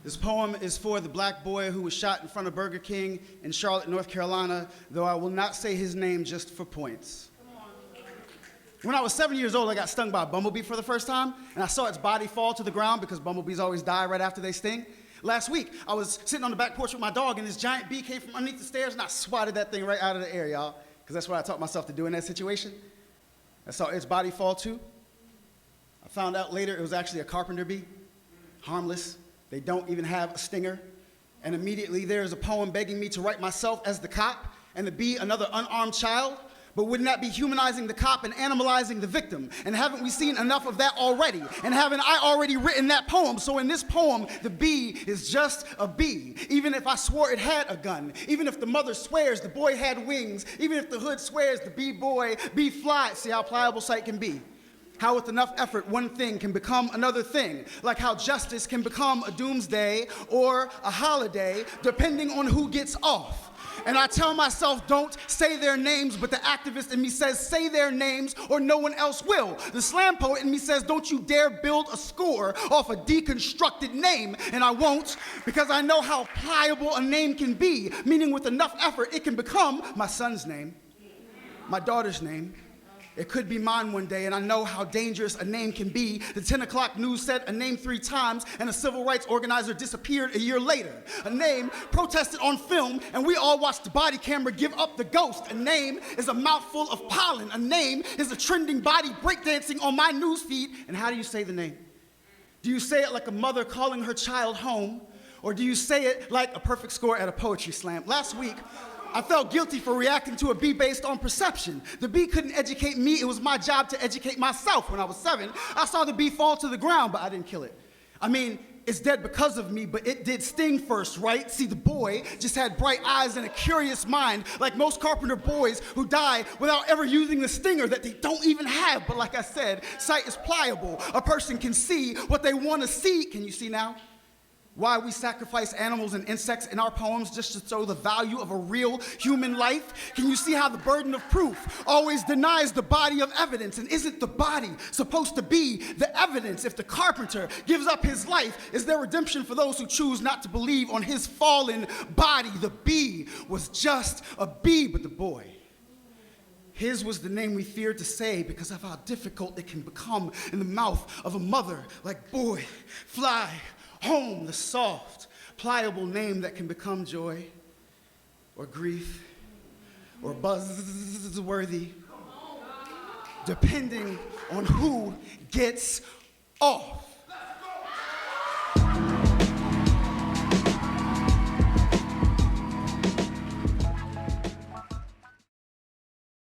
This poem is for the black boy who was shot in front of Burger King in Charlotte, North Carolina, though I will not say his name just for points. When I was 7 years old, I got stung by a bumblebee for the first time, and I saw its body fall to the ground because bumblebees always die right after they sting. Last week, I was sitting on the back porch with my dog, and this giant bee came from underneath the stairs, and I swatted that thing right out of the air, y'all, because that's what I taught myself to do in that situation. I saw its body fall too. I found out later it was actually a carpenter bee, harmless. They don't even have a stinger. And immediately there's a poem begging me to write myself as the cop and the bee another unarmed child. But wouldn't that be humanizing the cop and animalizing the victim? And haven't we seen enough of that already? And haven't I already written that poem? So in this poem, the bee is just a bee. Even if I swore it had a gun, even if the mother swears the boy had wings, even if the hood swears the bee boy, bee fly, see how pliable sight can be. How with enough effort, one thing can become another thing. Like how justice can become a doomsday or a holiday, depending on who gets off. And I tell myself, don't say their names, but the activist in me says, say their names or no one else will. The slam poet in me says, don't you dare build a score off a deconstructed name. And I won't, because I know how pliable a name can be, meaning with enough effort, it can become my son's name, my daughter's name. It could be mine one day, and I know how dangerous a name can be. The 10 o'clock news said a name 3 times, and a civil rights organizer disappeared a year later. A name protested on film, and we all watched the body camera give up the ghost. A name is a mouthful of pollen. A name is a trending body breakdancing on my news feed. And how do you say the name? Do you say it like a mother calling her child home, or do you say it like a perfect score at a poetry slam? Last week, I felt guilty for reacting to a bee based on perception. The bee couldn't educate me. It was my job to educate myself. When I was 7, I saw the bee fall to the ground, but I didn't kill it. I mean, it's dead because of me, but it did sting first, right? See, the boy just had bright eyes and a curious mind, like most carpenter boys who die without ever using the stinger that they don't even have. But like I said, sight is pliable. A person can see what they want to see. Can you see now? Why we sacrifice animals and insects in our poems just to show the value of a real human life? Can you see how the burden of proof always denies the body of evidence? And isn't the body supposed to be the evidence? If the carpenter gives up his life, is there redemption for those who choose not to believe on his fallen body? The bee was just a bee, but the boy, his was the name we feared to say because of how difficult it can become in the mouth of a mother, like boy, fly, home, the soft, pliable name that can become joy or grief or buzzworthy, depending on who gets off.